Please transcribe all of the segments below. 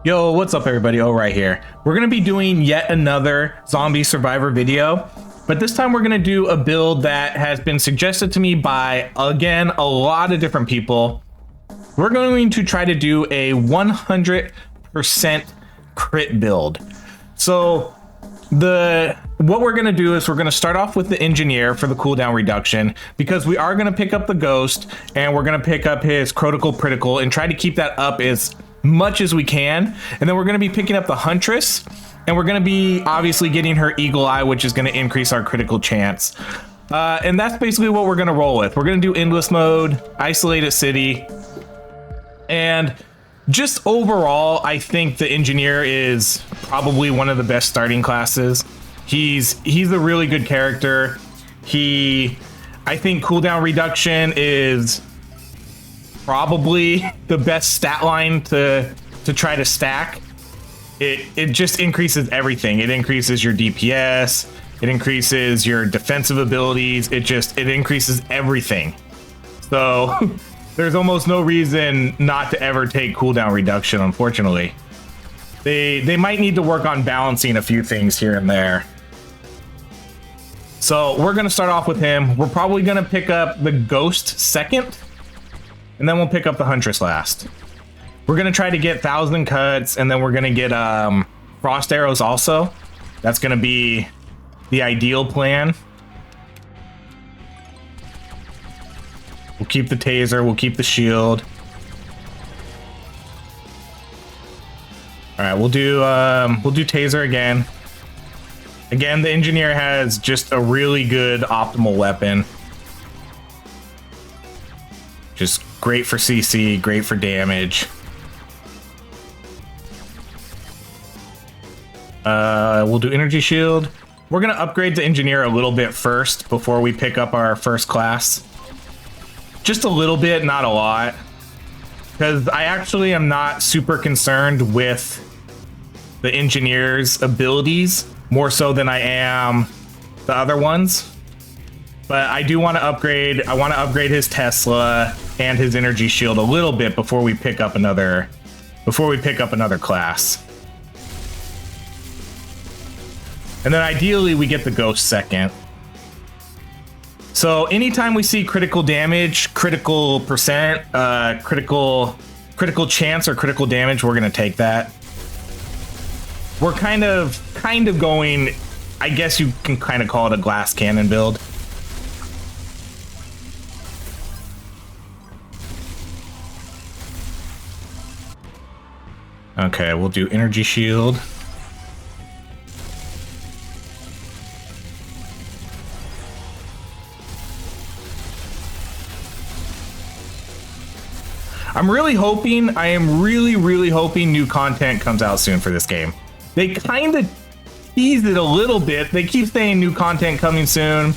Yo, what's up everybody? Oh, right here. We're gonna be doing yet another zombie survivor video, but this time we're gonna do a build that has been suggested to me by, again, a lot of different people. We're going to try to do a 100% crit build. So what we're gonna do is we're gonna start off with the engineer for the cooldown reduction, because we are gonna pick up the ghost and we're gonna pick up his critical and try to keep that up as much as we can. And then we're going to be picking up the huntress, and we're going to be obviously getting her eagle eye, which is going to increase our critical chance. And that's basically what we're going to roll with. We're going to do endless mode, isolated city, and just overall, I think the engineer is probably one of the best starting classes. He's a really good character. I think cooldown reduction is probably the best stat line to try to stack. It just increases everything. It increases your DPS, it increases your defensive abilities, it increases everything. So there's almost no reason not to ever take cooldown reduction, unfortunately. They might need to work on balancing a few things here and there. So we're gonna start off with him. We're probably gonna pick up the ghost second, and then we'll pick up the huntress last. We're gonna try to get 1,000 cuts, and then we're gonna get frost arrows also. That's gonna be the ideal plan. We'll keep the taser, we'll keep the shield. All right, we'll do taser again. Again, the engineer has just a really good optimal weapon. Just great for CC, great for damage. We'll do energy shield. We're gonna upgrade the engineer a little bit first before we pick up our first class. Just a little bit, not a lot. Because I actually am not super concerned with the engineer's abilities, more so than I am the other ones. But I do want to upgrade. I want to upgrade his Tesla and his energy shield a little bit before we pick up another class. And then ideally we get the ghost second. So anytime we see critical damage, critical percent, critical chance or critical damage, we're gonna take that. We're kind of going, I guess you can kind of call it a glass cannon build. Okay, we'll do energy shield. I'm really hoping, I am really hoping new content comes out soon for this game. They kind of tease it a little bit. They keep saying new content coming soon.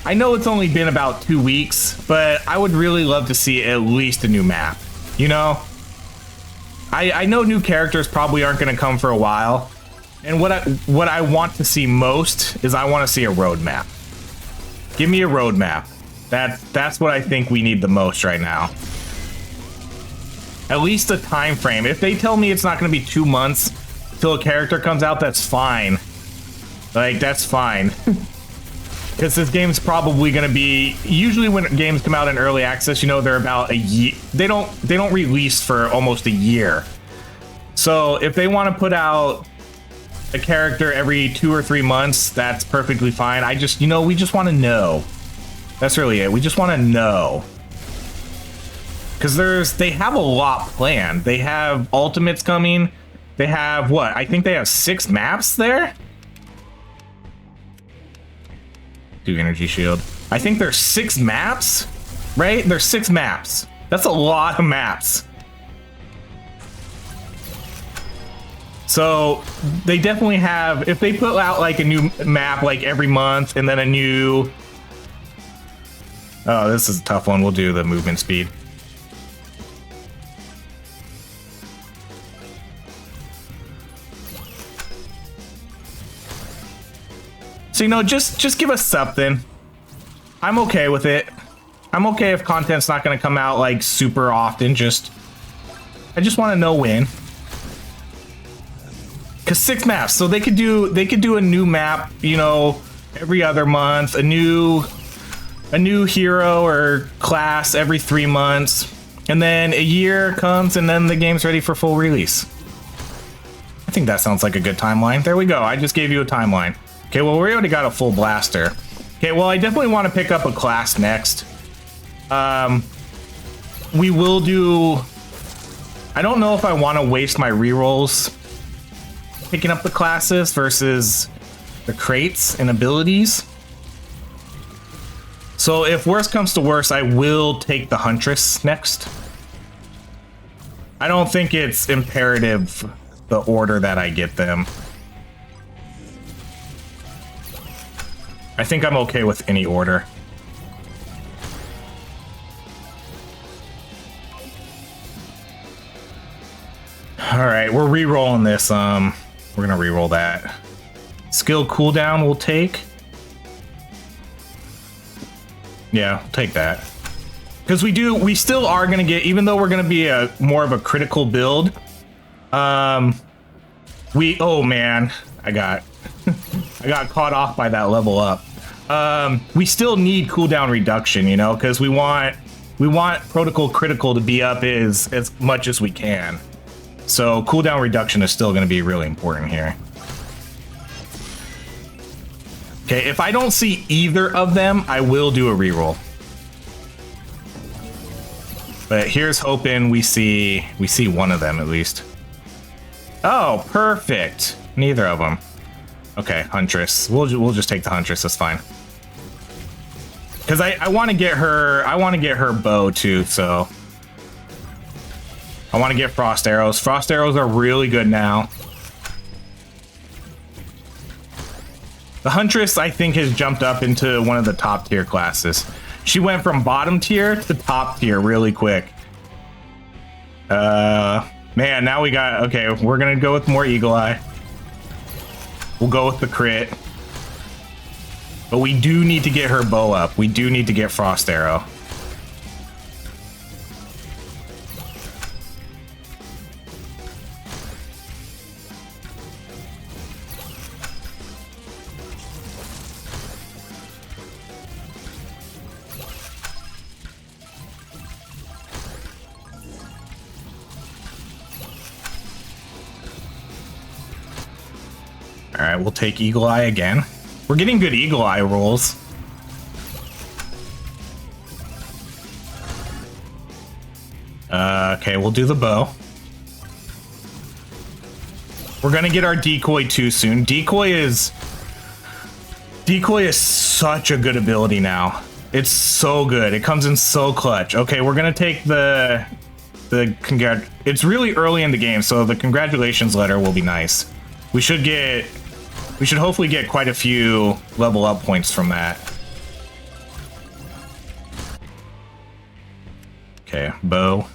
I know it's only been about 2 weeks, but I would really love to see at least a new map, you know? I know new characters probably aren't going to come for a while, and what I want to see most is I want to see a roadmap. Give me a roadmap. That's what I think we need the most right now. At least a time frame. If they tell me it's not going to be 2 months till a character comes out, that's fine. Like, that's fine. Because this game's probably going to be, usually when games come out in early access, you know, they're about a year. They don't release for almost a year. So if they want to put out a character every 2 or 3 months, that's perfectly fine. I just, you know, we just want to know. That's really it. We just want to know. Because they have a lot planned. They have ultimates coming. They have what? I think they have 6 maps there. Do energy shield. I think there's 6 maps, right? There's 6 maps. That's a lot of maps. So they definitely have, if they put out like a new map like every month and then a new, oh, this is a tough one. We'll do the movement speed. So, you know, just give us something. I'm okay with it. I'm okay if content's not going to come out like super often. I just want to know when. Because 6 maps, so they could do a new map, you know, every other month, a new hero or class every 3 months, and then a year comes and then the game's ready for full release. I think that sounds like a good timeline. There we go. I just gave you a timeline. Okay, well, we already got a full blaster. Okay, well, I definitely want to pick up a class next. We will do... I don't know if I want to waste my rerolls picking up the classes versus the crates and abilities. So if worse comes to worse, I will take the Huntress next. I don't think it's imperative the order that I get them. I think I'm okay with any order. All right, we're re-rolling this. We're gonna re-roll that. Skill cooldown we'll take. Yeah, we'll take that. Because we still are gonna get, even though we're gonna be more of a critical build. Oh man, I got caught off by that level up. We still need cooldown reduction, you know, because we want protocol critical to be up as much as we can. So cooldown reduction is still going to be really important here. Okay, if I don't see either of them, I will do a reroll. But here's hoping we see one of them at least. Oh, perfect. Neither of them. Okay, Huntress. We'll just take the Huntress. That's fine. Because I want to get her. I want to get her bow too. So I want to get frost arrows. Frost arrows are really good now. The Huntress, I think, has jumped up into one of the top tier classes. She went from bottom tier to top tier really quick. Man, now we got... Okay, we're going to go with more Eagle Eye. We'll go with the crit. But we do need to get her bow up. We do need to get Frost Arrow. Alright, we'll take Eagle Eye again. We're getting good Eagle Eye rolls. Okay, we'll do the bow. We're gonna get our decoy too soon. Decoy is such a good ability now. It's so good. It comes in so clutch. Okay, we're gonna take it's really early in the game, so the congratulations letter will be nice. We should hopefully get quite a few level up points from that. Okay, bow.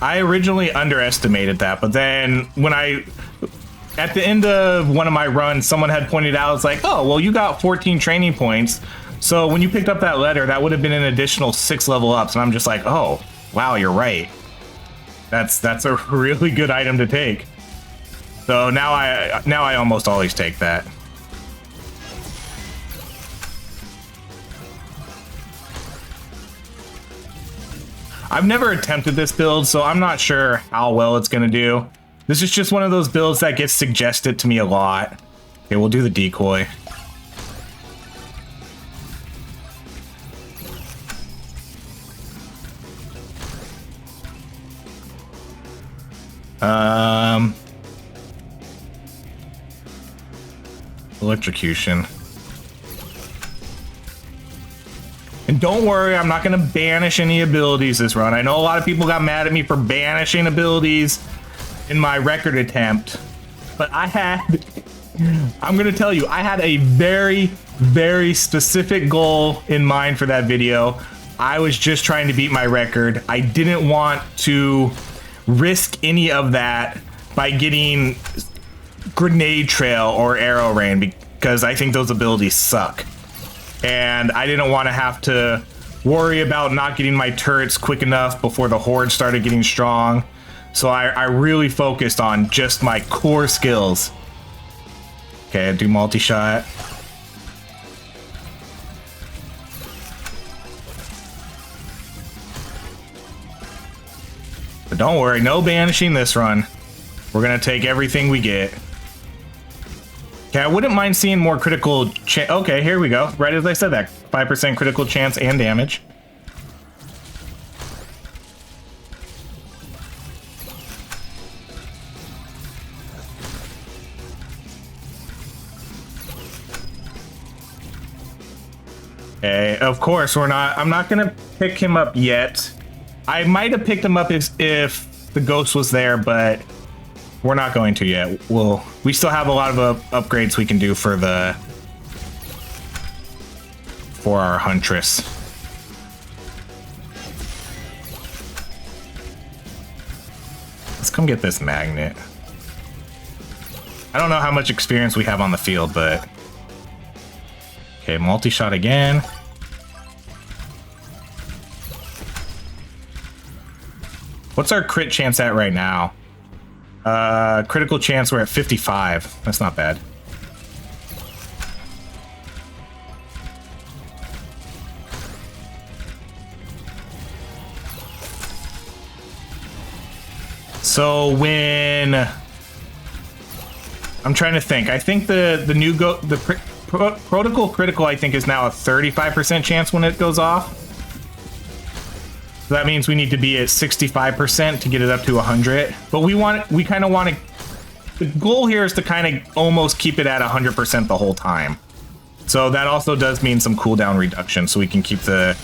I originally underestimated that, but then when at the end of one of my runs, someone had pointed out, it's like, oh, well, you got 14 training points. So when you picked up that letter, that would have been an additional 6 level ups. And I'm just like, oh, wow, you're right. That's a really good item to take. So now I almost always take that. I've never attempted this build, so I'm not sure how well it's gonna do. This is just one of those builds that gets suggested to me a lot. Okay, we'll do the decoy. Electrocution. And don't worry, I'm not going to banish any abilities this run. I know a lot of people got mad at me for banishing abilities in my record attempt, but I'm going to tell you, I had a very, very specific goal in mind for that video. I was just trying to beat my record. I didn't want to risk any of that by getting grenade trail or arrow rain, because I think those abilities suck. And I didn't want to have to worry about not getting my turrets quick enough before the Horde started getting strong. So I really focused on just my core skills. Okay, I do multi-shot. But don't worry, no banishing this run. We're gonna take everything we get. Okay, I wouldn't mind seeing more critical chance. Okay, here we go. Right as I said that. 5% critical chance and damage. Okay, of course, I'm not gonna pick him up yet. I might have picked him up if the ghost was there, but we're not going to yet. We still have a lot of upgrades we can do for our huntress. Let's come get this magnet. I don't know how much experience we have on the field, but okay, multi-shot again. What's our crit chance at right now? Critical chance, we're at 55. That's not bad. So when I'm trying to think, I think the new protocol critical I think is now a 35% chance when it goes off. So that means we need to be at 65% to get it up to 100. But we kind of want to. The goal here is to kind of almost keep it at 100% the whole time. So that also does mean some cooldown reduction, so we can keep the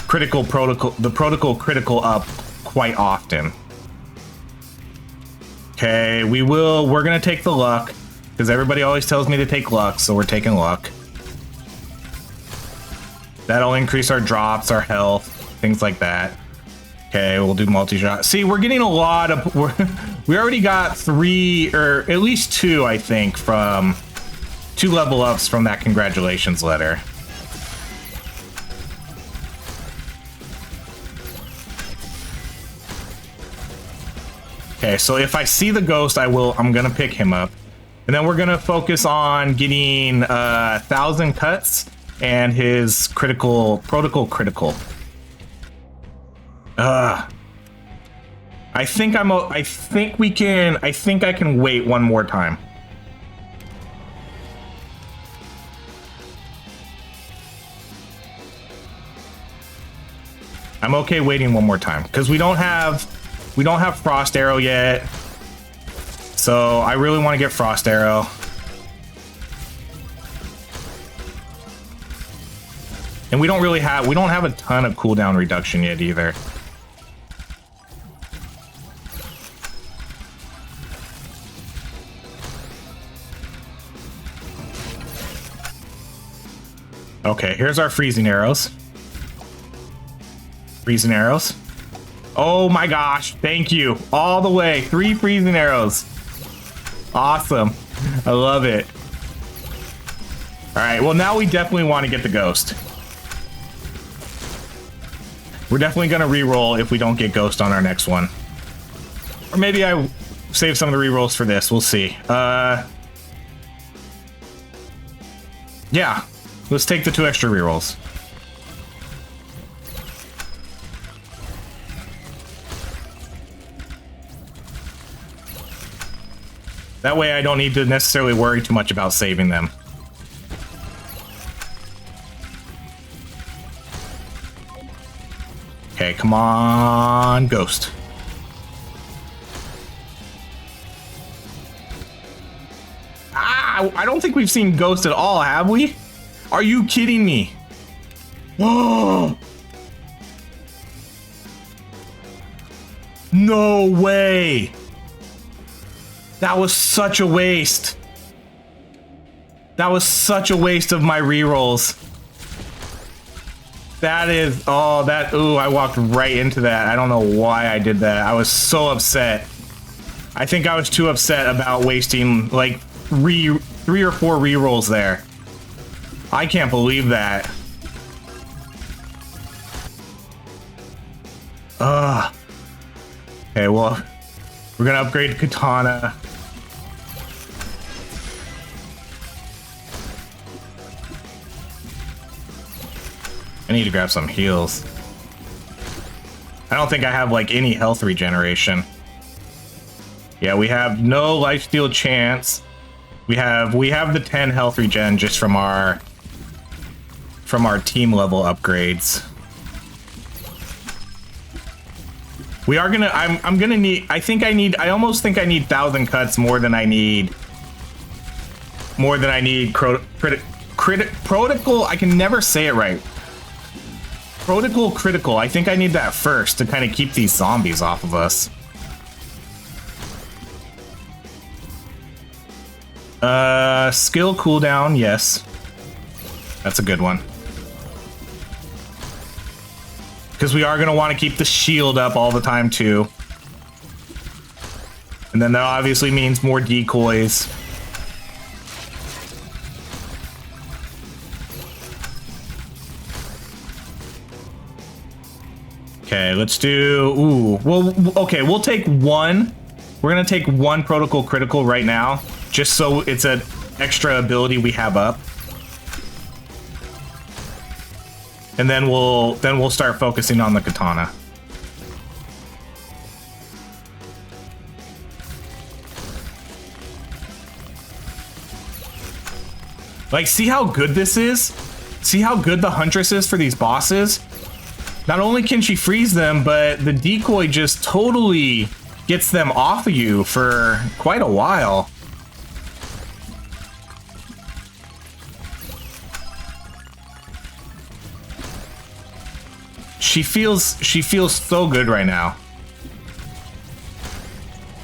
protocol critical up quite often. Okay, we're gonna take the luck, because everybody always tells me to take luck, so we're taking luck. That'll increase our drops, our health, things like that. Okay, we'll do multi-shot. See, we're getting a lot of... We already got 3, or at least 2, I think, from 2 level ups from that congratulations letter. Okay, so if I see the ghost, I'm gonna pick him up. And then we're gonna focus on getting 1,000 cuts and his protocol critical. I think I can wait one more time. I'm okay waiting one more time because we don't have Frost Arrow yet. So I really want to get Frost Arrow. And we don't have a ton of cooldown reduction yet either. Okay, here's our freezing arrows. Freezing arrows. Oh my gosh, thank you. All the way, 3 freezing arrows. Awesome. I love it. All right, well now we definitely want to get the ghost. We're definitely gonna reroll if we don't get ghost on our next one. Or maybe I save some of the rerolls for this, we'll see. Yeah, let's take the 2 extra rerolls. That way I don't need to necessarily worry too much about saving them. Okay, come on, ghost. Ah, I don't think we've seen ghost at all, have we? Are you kidding me? Oh! No way! That was such a waste. That was such a waste of my rerolls. That is, ooh, I walked right into that. I don't know why I did that. I was so upset. I think I was too upset about wasting like 3 or 4 rerolls there. I can't believe that. Ugh. Okay, well, we're gonna upgrade Katana. I need to grab some heals. I don't think I have like any health regeneration. Yeah, we have no lifesteal chance. We have the 10 health regen just from our team level upgrades. We are gonna. I'm gonna need. I almost think I need 1,000 cuts more than I need. Protocol. I can never say it right. Protocol critical. I think I need that first to kind of keep these zombies off of us. Skill cooldown, yes. That's a good one. Because we are going to want to keep the shield up all the time, too. And then that obviously means more decoys. Okay, let's do... Ooh, well, okay, we'll take one. We're going to take one protocol critical right now. Just so it's an extra ability we have up. And then we'll start focusing on the katana. Like, see how good this is? See how good the Huntress is for these bosses? Not only can she freeze them, but the decoy just totally gets them off of you for quite a while. She feels so good right now.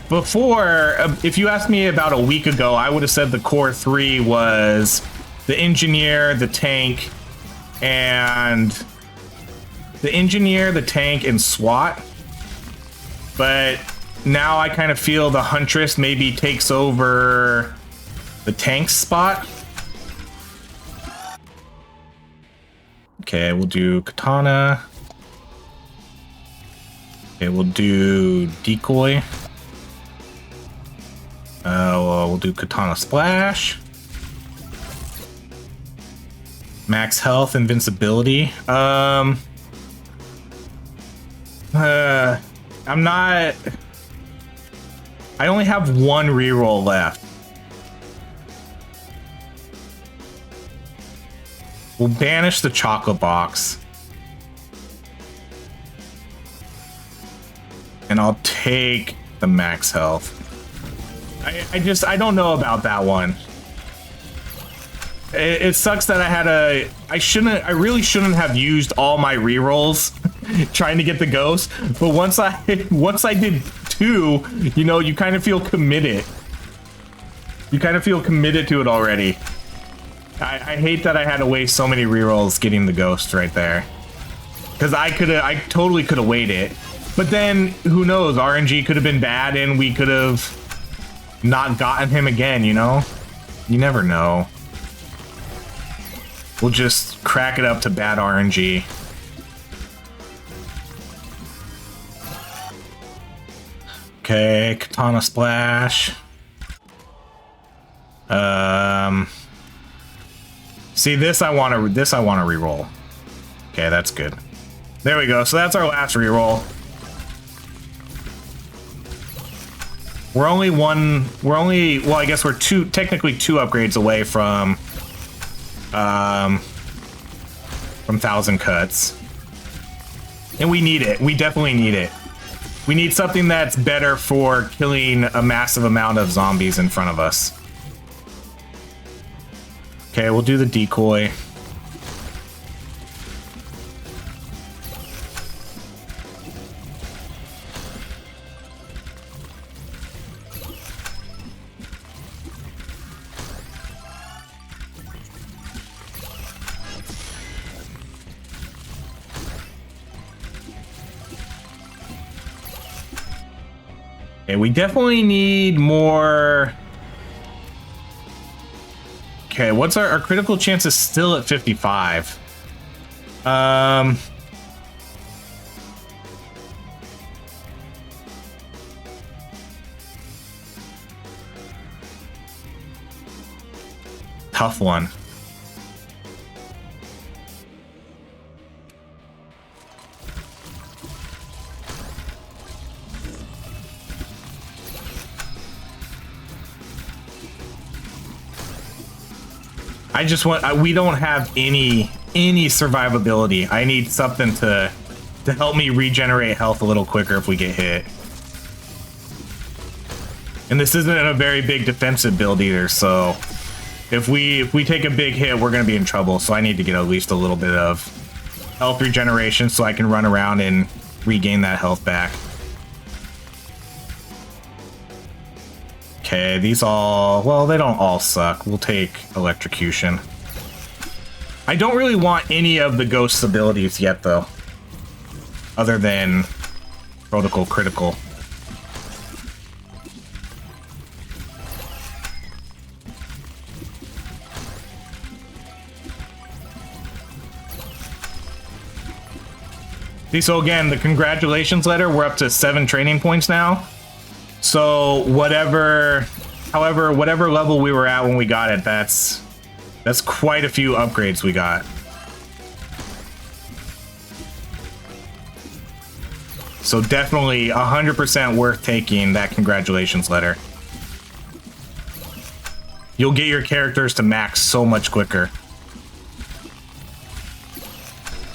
Before, if you asked me about a week ago, I would have said the core 3 was the engineer, the tank, and SWAT. But now I kind of feel the Huntress maybe takes over the tank spot. Okay, we'll do katana. Okay, we'll do decoy. We'll do katana splash. Max health, invincibility. I'm not... I only have one reroll left. We'll banish the chocolate box. And I'll take the max health. I don't know about that one. It sucks that I really shouldn't have used all my rerolls trying to get the ghost, but once I did 2, you know, you kind of feel committed. You kind of feel committed to it already. I hate that I had to waste so many rerolls getting the ghost right there. Because I totally could have waited. But then, who knows, RNG could have been bad and we could have not gotten him again, you know? You never know. We'll just crack it up to bad RNG. Okay, katana splash. See, this I want to reroll. Okay, that's good. There we go. So that's our last reroll. Well, I guess we're technically two upgrades away from 1,000 cuts. And we need it. We definitely need it. We need something that's better for killing a massive amount of zombies in front of us. Okay, we'll do the decoy. Okay, we definitely need more. Okay, what's our critical chance is still at 55. tough one. I just want, we don't have any survivability. I need something to help me regenerate health a little quicker if we get hit. And this isn't a very big defensive build either, so if we take a big hit, we're gonna be in trouble. So I need to get at least a little bit of health regeneration so I can run around and regain that health back. Okay, these all, well, they don't all suck. We'll take electrocution. I don't really want any of the ghost's abilities yet, though, other than protocol critical. See, so again, the congratulations letter, we're up to 7 training points now. So whatever level we were at when we got it, that's quite a few upgrades we got. So definitely 100% worth taking that congratulations letter. You'll get your characters to max so much quicker.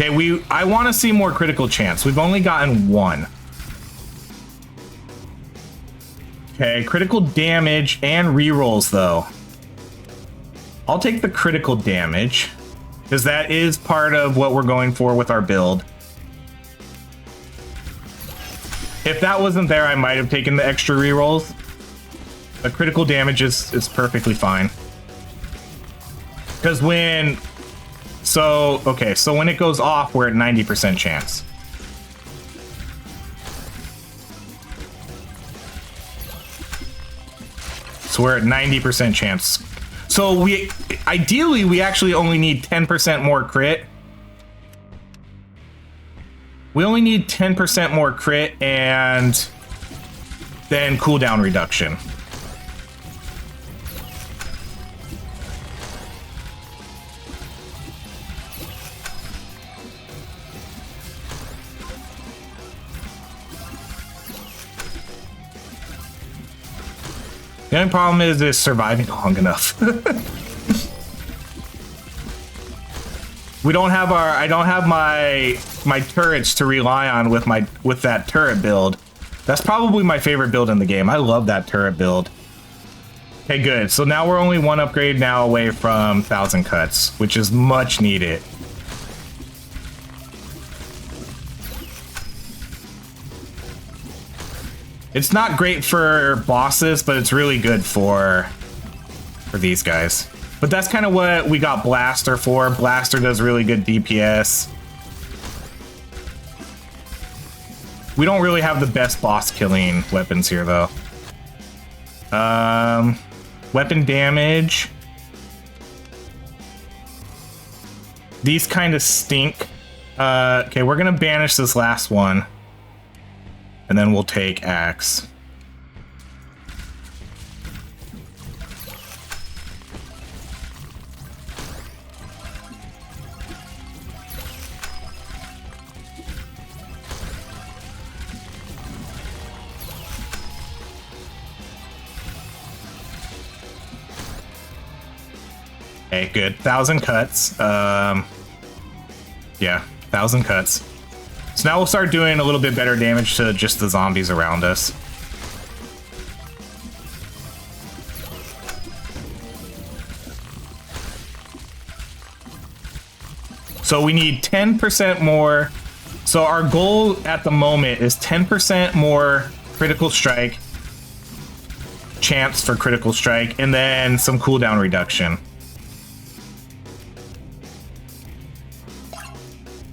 Okay, I want to see more critical chance. We've only gotten 1. Okay, critical damage and rerolls, though. I'll take the critical damage, because that is part of what we're going for with our build. If that wasn't there, I might have taken the extra rerolls. The critical damage is perfectly fine. Because when... So, okay, so when it goes off, we're at 90% chance. So we're at 90% chance. So ideally, we actually only need 10% more crit. We only need 10% more crit and then cooldown reduction. The only problem is surviving long enough. We don't have I don't have my turrets to rely on with that turret build. That's probably my favorite build in the game. I love that turret build. Okay, good. So now we're only 1 upgrade now away from 1,000 cuts, which is much needed. It's not great for bosses, but it's really good for these guys. But that's kind of what we got Blaster for. Blaster does really good DPS. We don't really have the best boss killing weapons here, though. Weapon damage. These kind of stink. Okay, we're gonna banish this last one. And then we'll take axe. Okay, good. 1,000 cuts. Yeah, 1,000 cuts. So now we'll start doing a little bit better damage to just the zombies around us. So we need 10% more. So our goal at the moment is 10% more critical strike, chance for critical strike, and then some cooldown reduction.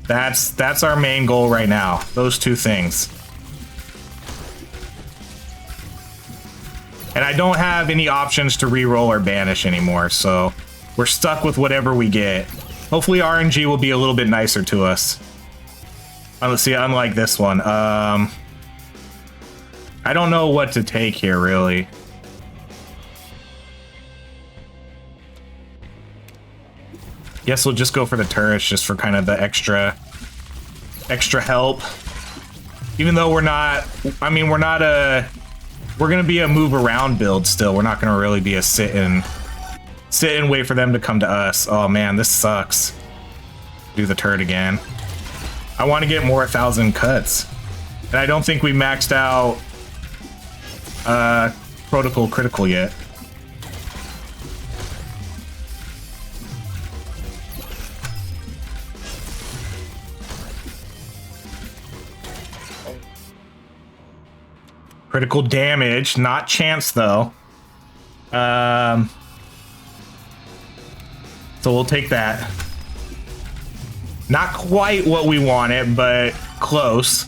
That's our main goal right now. Those 2 things. And I don't have any options to reroll or banish anymore, so we're stuck with whatever we get. Hopefully RNG will be a little bit nicer to us. Let's see, unlike this one. I don't know what to take here, really. Guess we'll just go for the turrets just for kind of the extra help. Even though we're not, I mean, we're gonna be a move around build still. We're not gonna really be a sit and wait for them to come to us. Oh man, this sucks. Do the turret again. I want to get more 1,000 cuts. And I don't think we maxed out protocol critical yet. Critical damage, not chance though. So we'll take that. Not quite what we wanted, but close.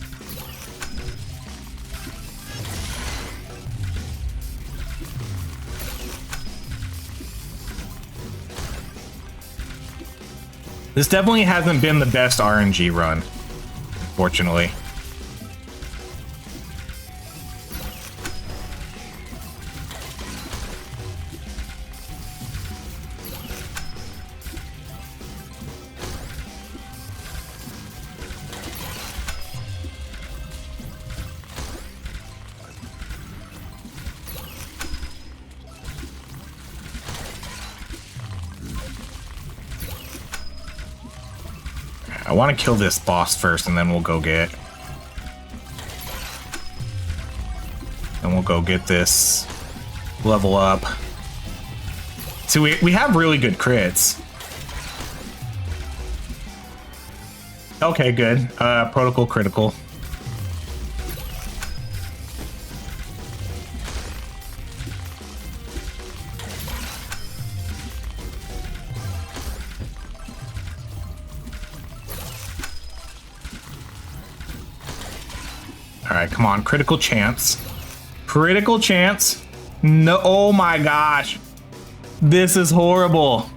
This definitely hasn't been the best RNG run, unfortunately. I want to kill this boss first, and then we'll go get... And we'll go get this level up. See, we have really good crits. Okay, good. Protocol critical. Alright, come on. Critical chance. Critical chance. No, oh my gosh. This is horrible.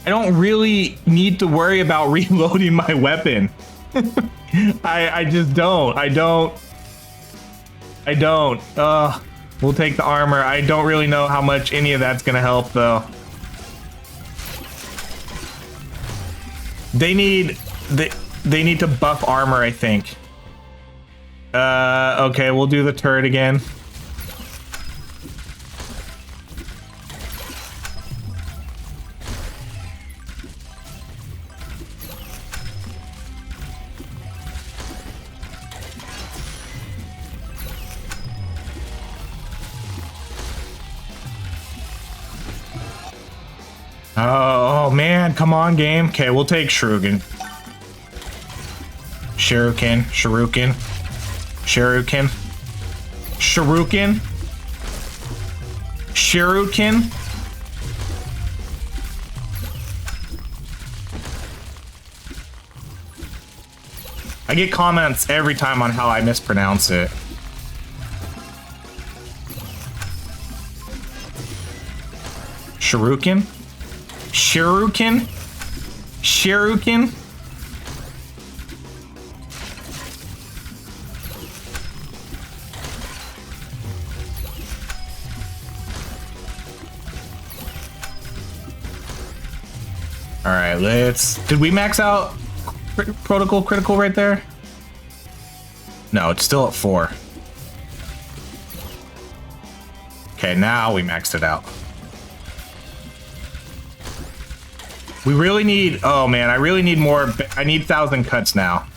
I don't really need to worry about reloading my weapon. I just don't. I don't. We'll take the armor. I don't really know how much any of that's gonna help though. They need to buff armor, I think. Okay, we'll do the turret again. Oh man, come on game. Okay, we'll take Shuriken. Shuriken. I get comments every time on how I mispronounce it. Shuriken? All right, did we max out protocol critical right there? No, it's still at 4. Okay, now we maxed it out. We really need, oh man, I really need more. I need 1,000 cuts now.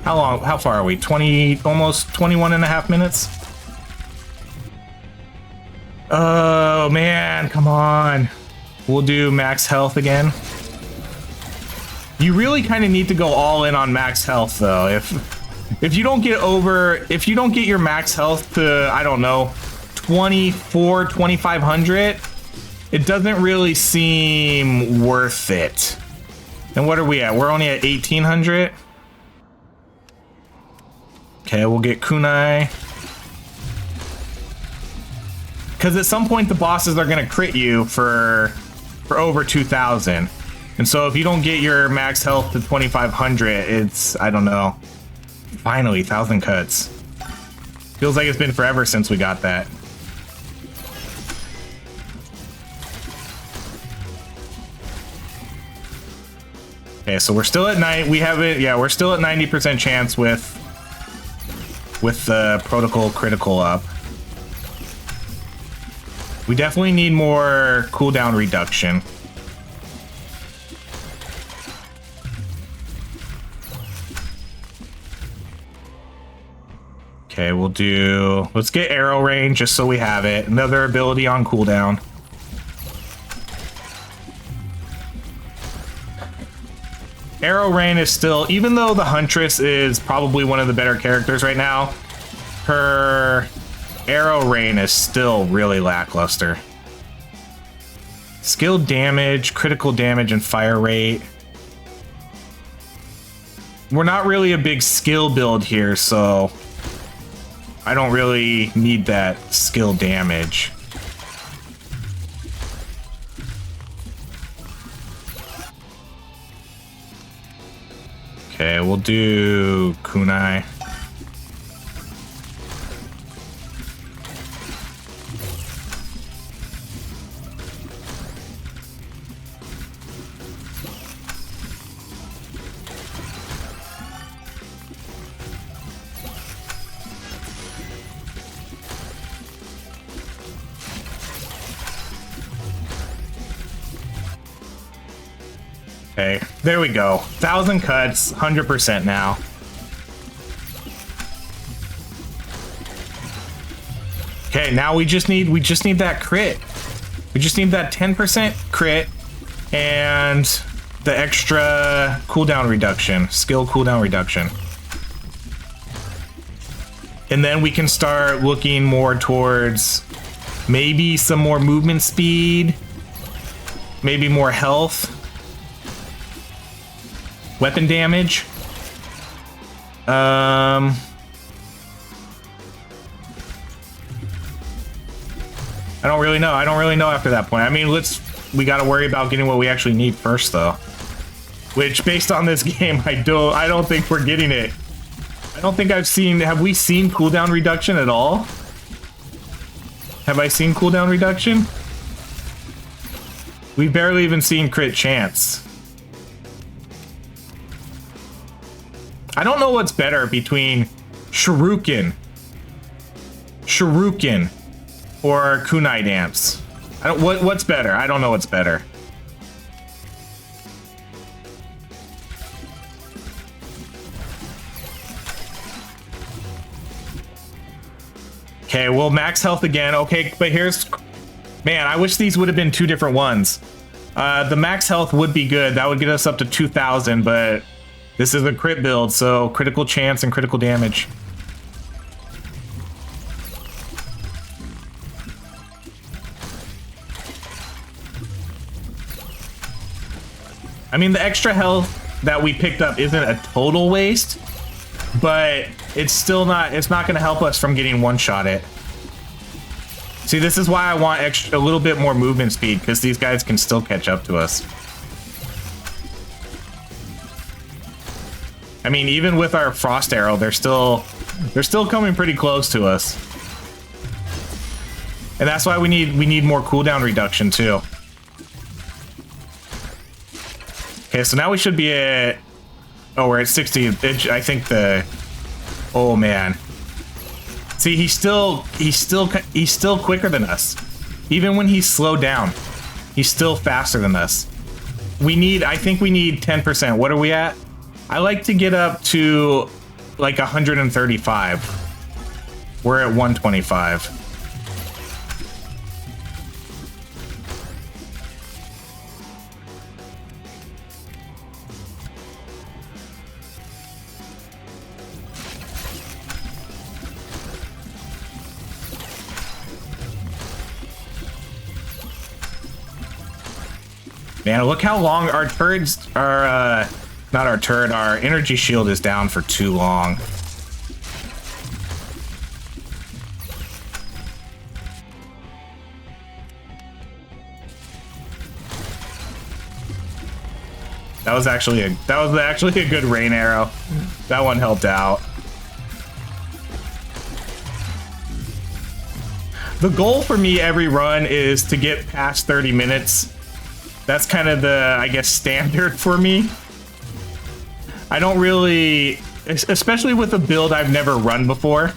How far are we? 20, almost 21 and a half minutes? Oh man, come on. We'll do max health again. You really kind of need to go all in on max health though. If you don't get your max health to, I don't know, 2,500, it doesn't really seem worth it. And what are we at? We're only at 1,800. Okay, we'll get kunai. Because at some point the bosses are gonna crit you for over 2,000. And so if you don't get your max health to 2500, it's, I don't know. Finally, 1000 cuts. Feels like it's been forever since we got that. Okay, so we're still at 9. We have it. Yeah, we're still at 90% chance with the protocol critical up. We definitely need more cooldown reduction. Okay, we'll do... Let's get arrow range just so we have it. Another ability on cooldown. Arrow rain is still... Even though the Huntress is probably one of the better characters right now, her arrow rain is still really lackluster. Skill damage, critical damage, and fire rate. We're not really a big skill build here, so... I don't really need that skill damage. Okay, we'll do kunai. Okay, there we go. 1000 cuts, 100% now. Okay, now we just need that crit. We just need that 10% crit and the extra cooldown reduction, skill cooldown reduction. And then we can start looking more towards maybe some more movement speed, maybe more health. Weapon damage. I don't really know. I don't really know after that point. I mean, we got to worry about getting what we actually need first, though. Which, based on this game, I don't think we're getting it. I don't think I've seen. Have we seen cooldown reduction at all? Have I seen cooldown reduction? We've barely even seen crit chance. I don't know what's better between Shuriken or kunai dance. What's better? I don't know what's better. Okay, well, max health again. Okay, but here's... Man, I wish these would have been two different ones. The max health would be good. That would get us up to 2000, but... This is a crit build, so critical chance and critical damage. I mean, the extra health that we picked up isn't a total waste, but it's still not, it's not going to help us from getting one-shot-it. See, this is why I want a little bit more movement speed, because these guys can still catch up to us. I mean, even with our frost arrow, they're still coming pretty close to us. And that's why we need more cooldown reduction too. Okay, so now we should be at... Oh, we're at 60. I think the... Oh man. See, he's still quicker than us. Even when he's slowed down, he's still faster than us. I think we need 10%. What are we at? I like to get up to like 135. We're at 125. Man, look how long our turrets are, not our turret, our energy shield is down for too long. That was actually a good rain arrow. That one helped out. The goal for me every run is to get past 30 minutes. That's kind of the, I guess, standard for me. I don't really, especially with a build I've never run before.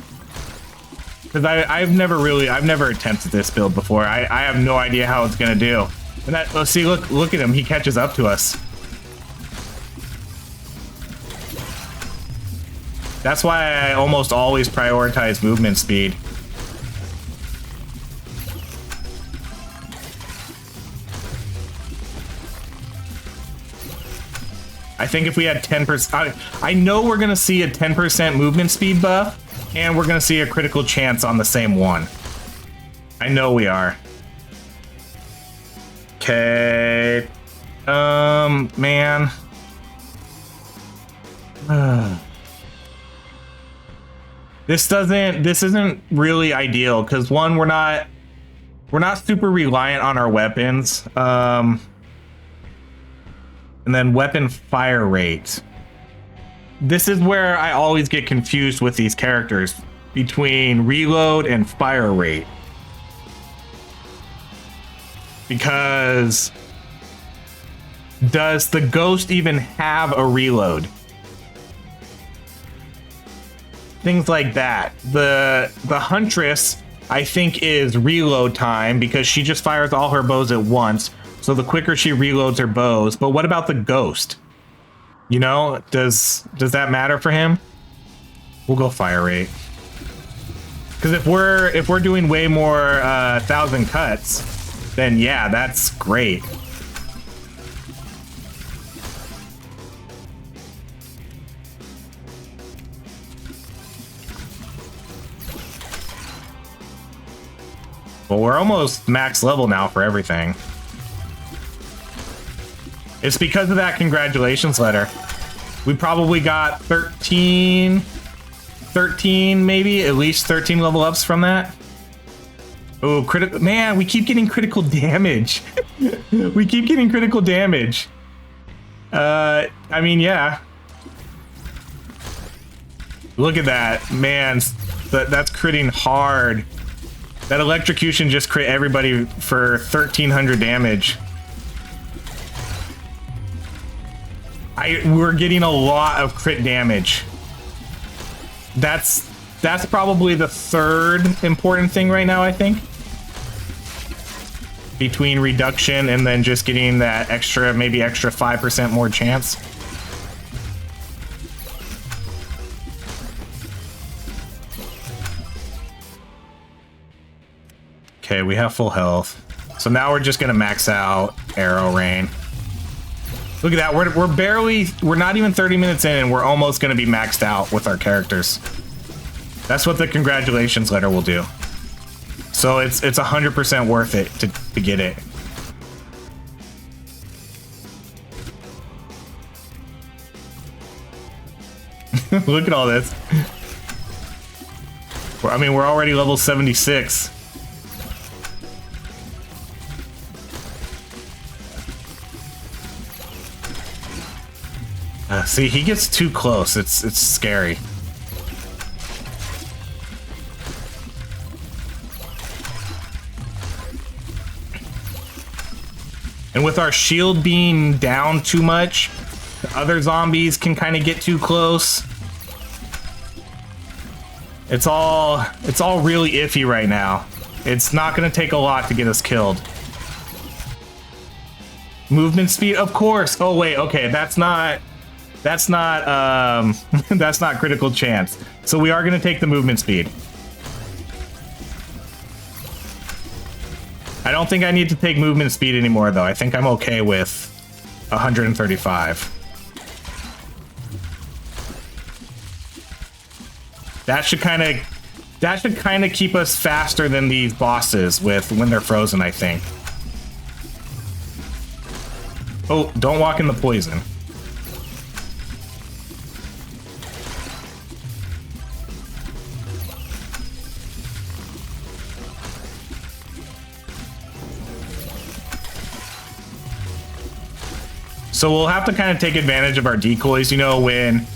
Because I've never attempted this build before. I have no idea how it's gonna do. And that, let's see, look at him, he catches up to us. That's why I almost always prioritize movement speed. I think if we had 10%, I know we're gonna see a 10% movement speed buff, and we're gonna see a critical chance on the same one. I know we are. Okay. Man. This isn't really ideal, because one, we're not super reliant on our weapons. And then weapon fire rate. This is where I always get confused with these characters between reload and fire rate. Because does the ghost even have a reload? Things like that. The huntress, I think, is reload time because she just fires all her bows at once. So the quicker she reloads her bows. But what about the ghost? You know, does that matter for him? We'll go fire rate. Because if we're doing way more 1,000 cuts, then yeah, that's great. Well, we're almost max level now for everything. It's because of that congratulations letter. We probably got 13 maybe, at least 13 level ups from that. Oh, critical, man, we keep getting critical damage. We keep getting critical damage. I mean, yeah. Look at that, man, that's critting hard. That electrocution just crit everybody for 1,300 damage. We're getting a lot of crit damage. That's probably the third important thing right now, I think. Between reduction and then just getting that extra, maybe extra 5% more chance. Okay, we have full health. So now we're just gonna max out arrow rain. Look at that, we're not even 30 minutes in and we're almost gonna be maxed out with our characters. That's what the congratulations letter will do. So it's 100% worth it to get it. Look at all this. I mean, we're already level 76. See, he gets too close. It's scary. And with our shield being down too much, the other zombies can kind of get too close. It's all really iffy right now. It's not going to take a lot to get us killed. Movement speed, of course. Oh wait, okay, that's not that's not critical chance. So we are going to take the movement speed. I don't think I need to take movement speed anymore, though. I think I'm okay with 135. That should kind of keep us faster than these bosses when they're frozen, I think. Oh, don't walk in the poison. So we'll have to kind of take advantage of our decoys, you know, when...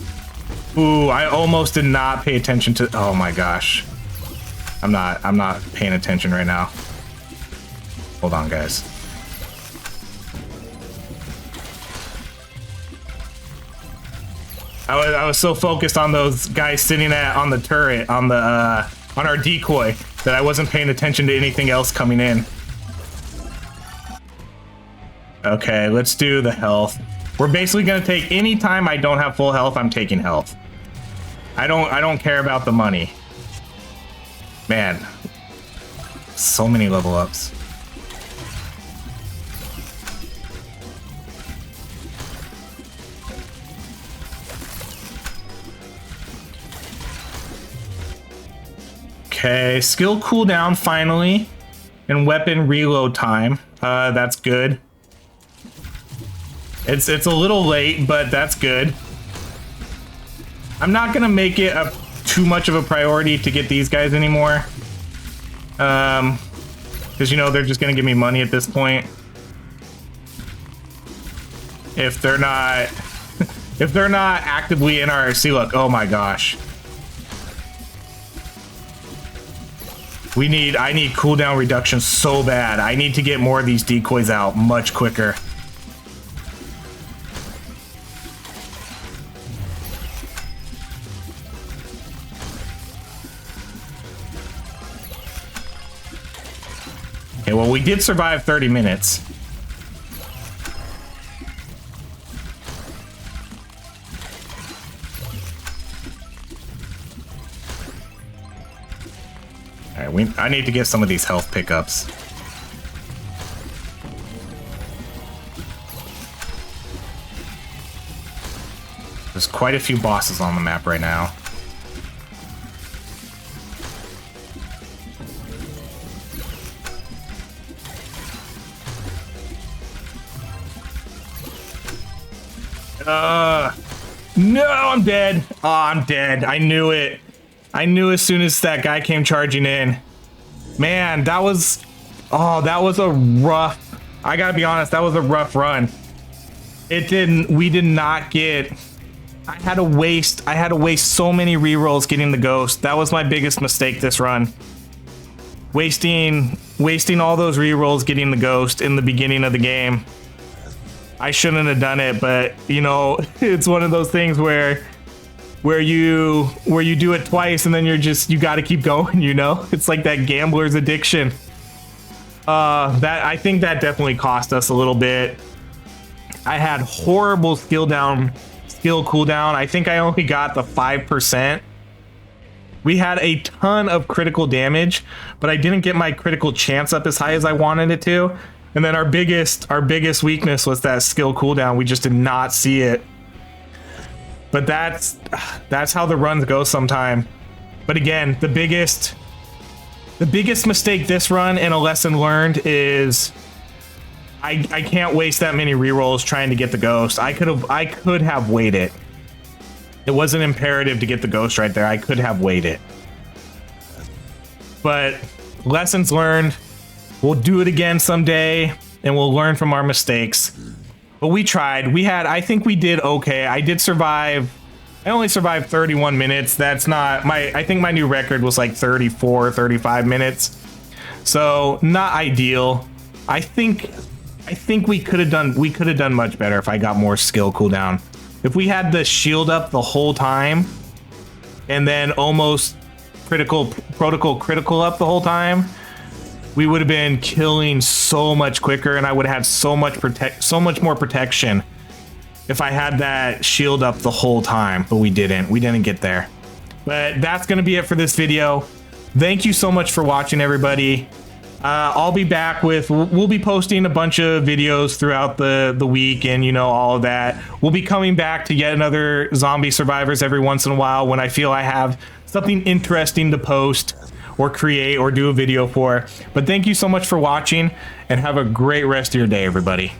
Ooh, I almost did not pay attention to... Oh my gosh. I'm not paying attention right now. Hold on, guys. I was so focused on those guys sitting on the turret, on our decoy, that I wasn't paying attention to anything else coming in. Okay, let's do the health. We're basically gonna take any time I don't have full health, I'm taking health. I don't care about the money. Man, so many level ups. Okay, skill cooldown finally, and weapon reload time. That's good. It's a little late, but that's good. I'm not gonna make it too much of a priority to get these guys anymore. Because you know they're just gonna give me money at this point. If they're not, if they're not actively in our see look. Oh my gosh. I need cooldown reduction so bad. I need to get more of these decoys out much quicker. Okay, well, we did survive 30 minutes. All right, I need to get some of these health pickups. There's quite a few bosses on the map right now. No, I'm dead. Oh, I'm dead. I knew it. I knew as soon as that guy came charging in. Man, that was... Oh, that was a rough... I gotta be honest, that was a rough run. We did not get... I had to waste so many rerolls getting the ghost. That was my biggest mistake this run. Wasting all those rerolls getting the ghost in the beginning of the game. I shouldn't have done it, but you know, it's one of those things where you do it twice and then you got to keep going, you know? It's like that gambler's addiction. I think that definitely cost us a little bit. I had horrible skill cooldown. I think I only got the 5%. We had a ton of critical damage, but I didn't get my critical chance up as high as I wanted it to. And then our biggest weakness was that skill cooldown. We just did not see it. But that's how the runs go sometime. But again, the biggest mistake this run and a lesson learned is I can't waste that many rerolls trying to get the ghost. I could have waited. It wasn't imperative to get the ghost right there. I could have waited. But lessons learned. We'll do it again someday, and we'll learn from our mistakes. But we tried. I think we did okay. I did survive. I only survived 31 minutes. That's not I think my new record was like 34, 35 minutes. So not ideal. I think we could have done much better if I got more skill cooldown. If we had the shield up the whole time, and then almost protocol critical up the whole time, we would have been killing so much quicker, and I would have had so much more protection if I had that shield up the whole time. But we didn't get there. But that's gonna be it for this video. Thank you so much for watching, everybody. I'll be back we'll be posting a bunch of videos throughout the week, and you know, all of that. We'll be coming back to yet another zombie survivors every once in a while when I feel I have something interesting to post or create or do a video for. But thank you so much for watching, and have a great rest of your day, everybody.